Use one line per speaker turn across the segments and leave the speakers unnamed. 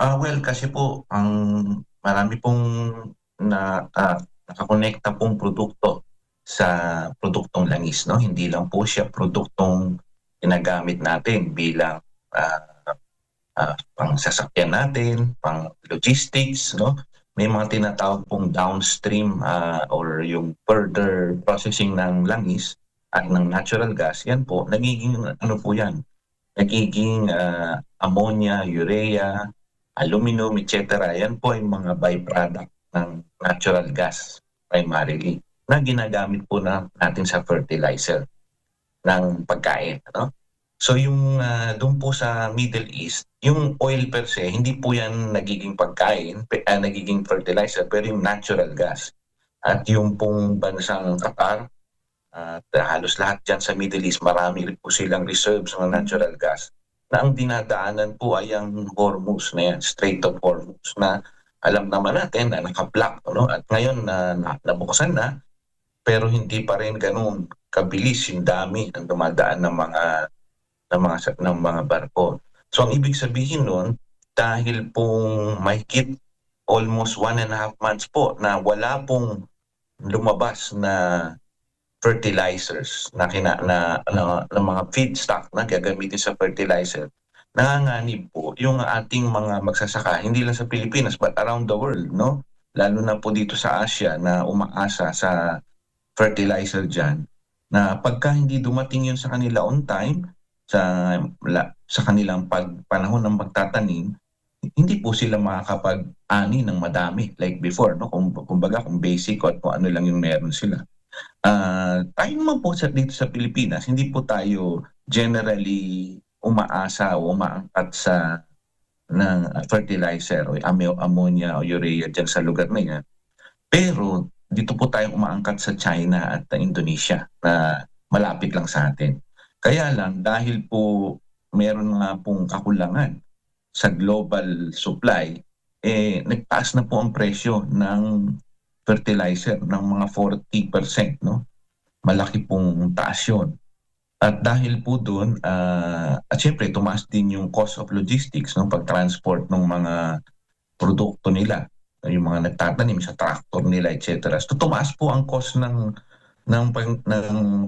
Well, kasi po ang marami pong nakakonekta pong produkto sa produktong langis, 'no? Hindi lang po siya produktong ginagamit natin bilang, ah, pangsasakyan natin, pang-logistics, 'no? May mga tinatawag pong downstream, or yung further processing ng langis at ng natural gas, yan po nagiging ano po yan, nagiging, ammonia, urea, aluminum, et cetera. Yan po yung mga byproduct ng natural gas primarily na ginagamit po natin sa fertilizer ng pagkain, ano? So yung, dun po sa Middle East, yung oil per se hindi po yan nagiging pagkain, nagiging fertilizer, pero yung natural gas. At yung pong bansang Qatar at halos lahat diyan sa Middle East, marami rin po silang reserves ng natural gas na ang dinadaanan po ay ang Hormuz na yan, Strait of Hormuz, na alam naman natin na naka-block, ano? At ngayon nabuksan na, pero hindi pa rin gano'n kabilis yung dami ng dumadaan ng mga barko. So ang ibig sabihin nun, dahil pong mahigit almost 1.5 months po na wala pong lumabas na fertilizers na mga feedstock na gagamitin sa fertilizer, nanganganib po yung ating mga magsasaka, hindi lang sa Pilipinas but around the world, 'no? Lalo na po dito sa Asia na umaasa sa fertilizer diyan, na pagka hindi dumating yun sa kanila on time, sa kanilang panahon ng pagtatanim, hindi po sila makakapag-ani ng madami like before, 'no? Kumbaga kung basic at kung ano lang yung meron sila. Tayo naman po dito sa Pilipinas, hindi po tayo generally umaasa o umaangkat sa fertilizer o ammonia o urea diyan sa lugar na 'yan. Pero dito po tayo umaangkat sa China at Indonesia na malapit lang sa atin. Kaya lang dahil po meron nga pong kakulangan sa global supply, nagtaas na po ang presyo ng fertilizer ng mga 40%, 'no? Malaki pong taas yun. At dahil po dun, at siyempre tumaas din yung cost of logistics, 'no, pag-transport ng mga produkto nila, yung mga nagtatanim sa tractor nila, et cetera. So tumaas po ang cost ng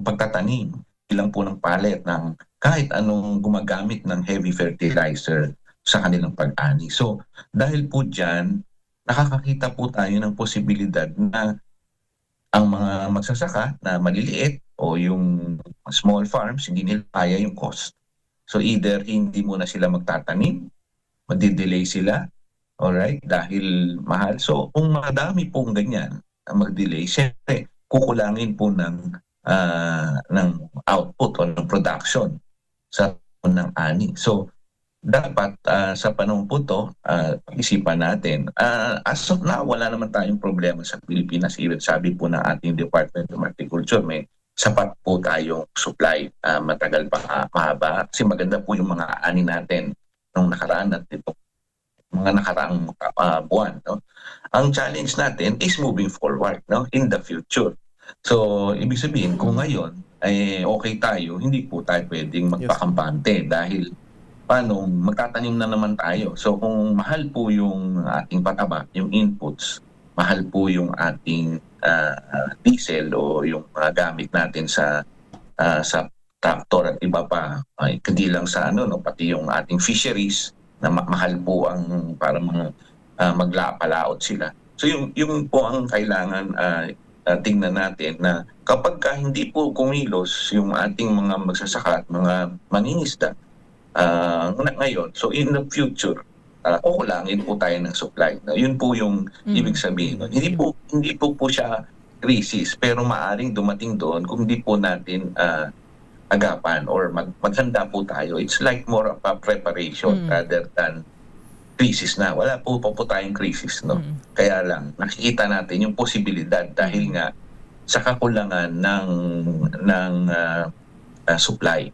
pagtatanim, bilang po ng pallet ng kahit anong gumagamit ng heavy fertilizer sa kanilang pag-ani. So dahil po diyan, nakakakita po tayo ng posibilidad na ang mga magsasaka na maliliit o yung small farms, hindi nila kaya yung cost. So either hindi muna sila magtatanim, madi-delay sila, alright, dahil mahal. So kung madami pong ganyan ang mag-delay, siyempre kukulangin po ng output o ng production sa ng ani. So dapat, sa panahon po 'to, pag-isipan natin. As of now, wala naman tayong problema sa Pilipinas. Even sabi po ng ating Department of Agriculture, may sapat po tayong supply, matagal pa, mahaba. Kasi maganda po yung mga ani natin nung nakaraan at itong mga nakaraang, buwan, 'no? Ang challenge natin is moving forward, 'no, in the future. So ibig sabihin kung ngayon, okey tayo, hindi po tayo puwedeng
Yes.
magpakampante dahil paano magtatanim na naman tayo. So kung mahal po yung ating pataba, yung inputs, mahal po yung ating, diesel o yung mga gamit natin sa tractor at iba pa, ay hindi lang sa ano, 'no, pati yung ating fisheries na mahal po ang para palaot sila. So yung po ang kailangan, tingnan natin na kapagka hindi po kumilos yung ating mga magsasaka at mga mangingisda, ngayon, so in the future, kukulangin po tayo ng supply. Yun po yung ibig sabihin nun. Hindi po siya krisis, pero maaring dumating doon kung hindi po natin, agapan or maghanda po tayo. It's like more of a preparation rather than krisis na. Wala po tayong krisis, 'no? Kaya lang nakikita natin yung posibilidad dahil nga sa kakulangan ng supply.